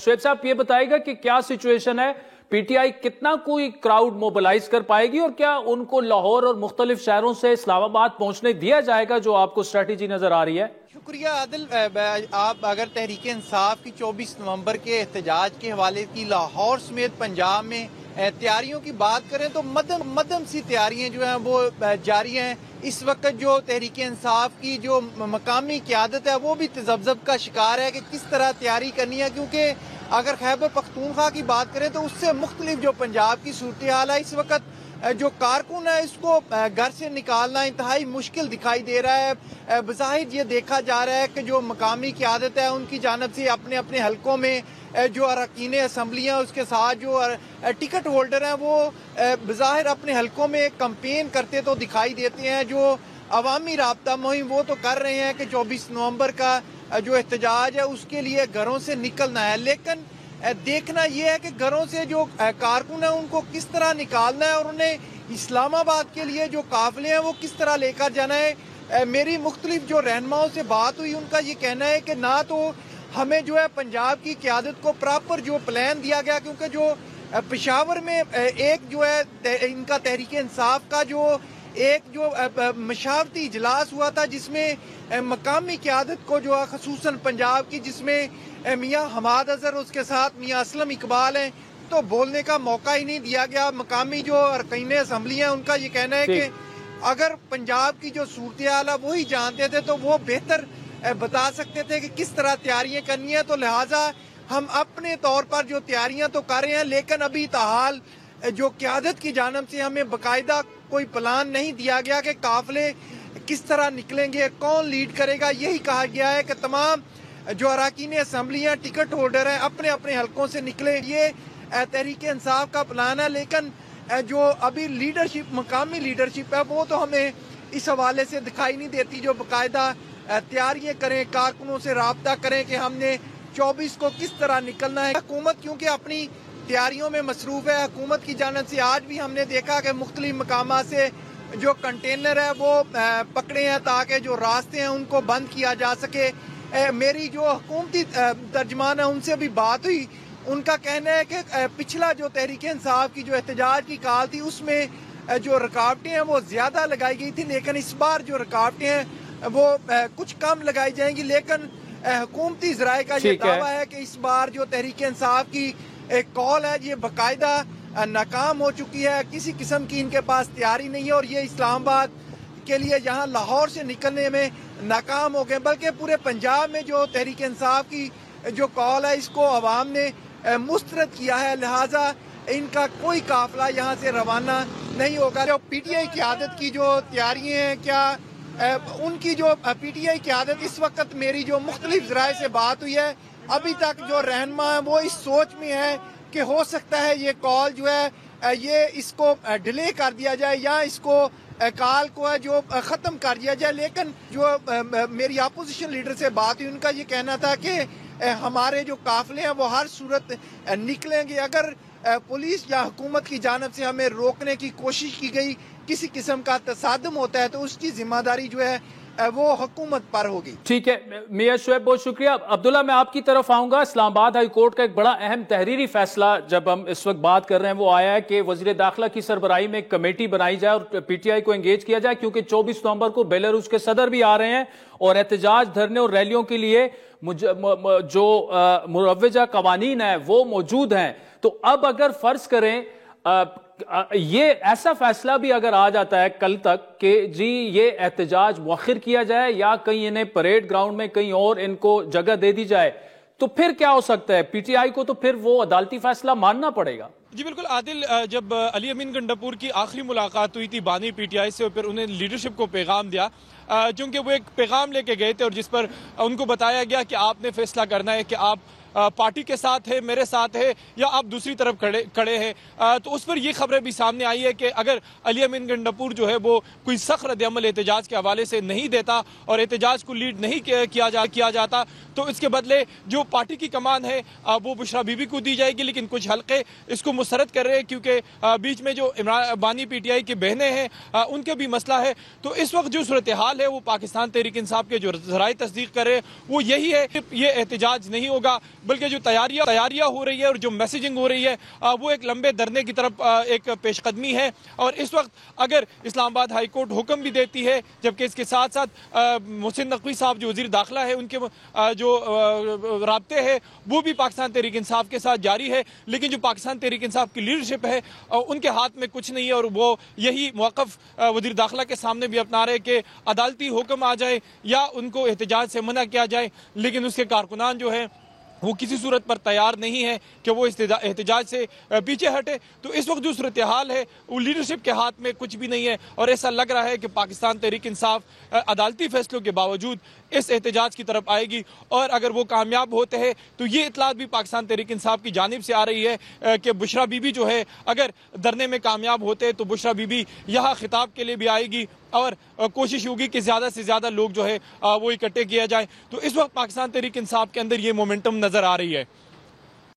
شعیب صاحب یہ بتائے گا کہ کیا سچویشن ہے, پی ٹی آئی کتنا کوئی کراؤڈ موبلائز کر پائے گی, اور کیا ان کو لاہور اور مختلف شہروں سے اسلام آباد پہنچنے دیا جائے گا, جو آپ کو اسٹریٹجی نظر آ رہی ہے؟ شکریہ عادل. آپ اگر تحریک انصاف کی 24 نومبر کے احتجاج کے حوالے کی لاہور سمیت پنجاب میں تیاریوں کی بات کریں تو مدم سی تیاریاں جو ہیں وہ جاری ہیں. اس وقت جو تحریک انصاف کی جو مقامی قیادت ہے وہ بھی تذبذب کا شکار ہے کہ کس طرح تیاری کرنی ہے, کیونکہ اگر خیبر پختونخوا کی بات کریں تو اس سے مختلف جو پنجاب کی صورتحال ہے, اس وقت جو کارکن ہے اس کو گھر سے نکالنا انتہائی مشکل دکھائی دے رہا ہے. بظاہر یہ دیکھا جا رہا ہے کہ جو مقامی قیادت ہے ان کی جانب سے اپنے اپنے حلقوں میں جو اراکین اسمبلیاں اس کے ساتھ جو ٹکٹ ہولڈر ہیں وہ بظاہر اپنے حلقوں میں کمپین کرتے تو دکھائی دیتے ہیں. جو عوامی رابطہ مہم وہ تو کر رہے ہیں کہ 24 نومبر کا جو احتجاج ہے اس کے لیے گھروں سے نکلنا ہے, لیکن دیکھنا یہ ہے کہ گھروں سے جو کارکن ہیں ان کو کس طرح نکالنا ہے اور انہیں اسلام آباد کے لیے جو قافلے ہیں وہ کس طرح لے کر جانا ہے. میری مختلف جو رہنماؤں سے بات ہوئی ان کا یہ کہنا ہے کہ نہ تو ہمیں جو ہے پنجاب کی قیادت کو پراپر جو پلان دیا گیا, کیونکہ جو پشاور میں ایک جو ہے ان کا تحریک انصاف کا جو ایک جو مشاورتی اجلاس ہوا تھا جس میں مقامی قیادت کو جو ہے خصوصاً پنجاب کی, جس میں میاں حماد اظہر اس کے ساتھ میاں اسلم اقبال ہیں, تو بولنے کا موقع ہی نہیں دیا گیا. مقامی جو ارکین اسمبلی ہیں ان کا یہ کہنا ہے کہ اگر پنجاب کی جو صورتحال ہے وہی جانتے تھے تو وہ بہتر بتا سکتے تھے کہ کس طرح تیاریاں کرنی ہیں. تو لہٰذا ہم اپنے طور پر جو تیاریاں تو کر رہے ہیں, لیکن ابھی تاحال جو قیادت کی جانب سے ہمیں باقاعدہ کوئی پلان نہیں دیا گیا کہ قافلے کس طرح نکلیں گے, کون لیڈ کرے گا. یہی کہا گیا ہے کہ تمام جو اراکین اسمبلیاں ٹکٹ ہولڈر ہیں اپنے اپنے حلقوں سے نکلیں. یہ تحریک انصاف کا پلان ہے, لیکن جو ابھی لیڈرشپ مقامی لیڈرشپ ہے وہ تو ہمیں اس حوالے سے دکھائی نہیں دیتی جو باقاعدہ تیاریاں کریں, کارکنوں سے رابطہ کریں کہ ہم نے 24 کو کس طرح نکلنا ہے. حکومت کیونکہ اپنی تیاریوں میں مصروف ہے, حکومت کی جانب سے آج بھی ہم نے دیکھا کہ مختلف مقامات سے جو کنٹینر ہے وہ پکڑے ہیں تاکہ جو راستے ہیں ان کو بند کیا جا سکے. میری جو حکومتی ترجمان ہے ان سے بھی بات ہوئی, ان کا کہنا ہے کہ پچھلا جو تحریک انصاف کی جو احتجاج کی کال تھی اس میں جو رکاوٹیں ہیں وہ زیادہ لگائی گئی تھی, لیکن اس بار جو رکاوٹیں ہیں وہ کچھ کم لگائی جائیں گی. لیکن حکومتی ذرائع کا یہ دعویٰ ہے کہ اس بار جو تحریک انصاف کی ایک کال ہے یہ باقاعدہ ناکام ہو چکی ہے, کسی قسم کی ان کے پاس تیاری نہیں ہے اور یہ اسلام آباد کے لیے یہاں لاہور سے نکلنے میں ناکام ہو گئے. بلکہ پورے پنجاب میں جو تحریک انصاف کی جو کال ہے اس کو عوام نے مسترد کیا ہے, لہٰذا ان کا کوئی قافلہ یہاں سے روانہ نہیں ہوگا. جو پی ٹی آئی قیادت کی جو تیاریاں ہیں, کیا ان کی جو پی ٹی آئی قیادت اس وقت میری جو مختلف ذرائع سے بات ہوئی ہے ابھی تک جو رہنما ہیں وہ اس سوچ میں ہے کہ ہو سکتا ہے یہ کال جو ہے یہ اس کو ڈیلے کر دیا جائے یا اس کو کال کو ہے جو ختم کر دیا جائے. لیکن جو میری اپوزیشن لیڈر سے بات ہوئی ان کا یہ کہنا تھا کہ ہمارے جو قافلے ہیں وہ ہر صورت نکلیں گے. اگر پولیس یا حکومت کی جانب سے ہمیں روکنے کی کوشش کی گئی, کسی قسم کا تصادم ہوتا ہے تو اس کی ذمہ داری جو ہے وہ حکومت پر ہوگی. ٹھیک ہے میاں شعیب, بہت شکریہ. عبداللہ میں آپ کی طرف آؤں گا. اسلام آباد ہائی کورٹ کا ایک بڑا اہم تحریری فیصلہ جب ہم اس وقت بات کر رہے ہیں وہ آیا ہے کہ وزیر داخلہ کی سربراہی میں ایک کمیٹی بنائی جائے اور پی ٹی آئی کو انگیج کیا جائے, کیونکہ 24 نومبر کو بیلاروس کے صدر بھی آ رہے ہیں اور احتجاج دھرنے اور ریلیوں کے لیے جو مروجہ قوانین ہیں وہ موجود ہیں. تو اب اگر فرض کریں یہ ایسا فیصلہ بھی اگر آ جاتا ہے کل تک کہ جی یہ احتجاج مؤخر کیا جائے یا کہیں انہیں پریڈ گراؤنڈ میں کہیں اور ان کو جگہ دے دی جائے, تو پھر کیا ہو سکتا ہے؟ پی ٹی آئی کو تو پھر وہ عدالتی فیصلہ ماننا پڑے گا. جی بالکل عادل, جب علی امین گنڈاپور کی آخری ملاقات ہوئی تھی بانی پی ٹی آئی سے, پھر انہیں لیڈرشپ کو پیغام دیا, چونکہ وہ ایک پیغام لے کے گئے تھے اور جس پر ان کو بتایا گیا کہ آپ نے فیصلہ کرنا ہے کہ آپ پارٹی کے ساتھ ہے, میرے ساتھ ہے, یا آپ دوسری طرف کھڑے ہیں. تو اس پر یہ خبریں بھی سامنے آئی ہے کہ اگر علی امین گنڈاپور جو ہے وہ کوئی سخت رد عمل احتجاج کے حوالے سے نہیں دیتا اور احتجاج کو لیڈ نہیں کیا جاتا تو اس کے بدلے جو پارٹی کی کمان ہے وہ بشرا بی بی کو دی جائے گی. لیکن کچھ حلقے اس کو مسرد کر رہے ہیں کیونکہ بیچ میں جو بانی پی ٹی آئی کی بہنیں ہیں ان کا بھی مسئلہ ہے. تو اس وقت جو صورتحال ہے وہ پاکستان تحریک انصاف کے جو ذرائع تصدیق کر رہے ہیں وہ یہی ہے کہ یہ احتجاج نہیں ہوگا, بلکہ جو تیاریاں ہو رہی ہے اور جو میسیجنگ ہو رہی ہے وہ ایک لمبے دھرنے کی طرف ایک پیش قدمی ہے. اور اس وقت اگر اسلام آباد ہائی کورٹ حکم بھی دیتی ہے، جبکہ اس کے ساتھ ساتھ محسن نقوی صاحب جو وزیر داخلہ ہے ان کے جو رابطے ہیں وہ بھی پاکستان تحریک انصاف کے ساتھ جاری ہے، لیکن جو پاکستان تحریک انصاف کی لیڈرشپ ہے ان کے ہاتھ میں کچھ نہیں ہے، اور وہ یہی موقف وزیر داخلہ کے سامنے بھی اپنا رہے کہ عدالتی حکم آ جائے یا ان کو احتجاج سے منع کیا جائے، لیکن اس کے کارکنان جو ہے وہ کسی صورت پر تیار نہیں ہے کہ وہ احتجاج سے پیچھے ہٹے. تو اس وقت جو صورتحال ہے وہ لیڈرشپ کے ہاتھ میں کچھ بھی نہیں ہے، اور ایسا لگ رہا ہے کہ پاکستان تحریک انصاف عدالتی فیصلوں کے باوجود اس احتجاج کی طرف آئے گی. اور اگر وہ کامیاب ہوتے ہیں تو یہ اطلاعات بھی پاکستان تحریک انصاف کی جانب سے آ رہی ہے کہ بشرا بی بی جو ہے اگر دھرنے میں کامیاب ہوتے ہیں تو بشرا بی بی یہاں خطاب کے لیے بھی آئے گی اور کوشش ہوگی کہ زیادہ سے زیادہ لوگ جو ہے وہ اکٹھے کیا جائیں. تو اس وقت پاکستان تحریک انصاف کے اندر یہ مومنٹم نظر آ رہی ہے.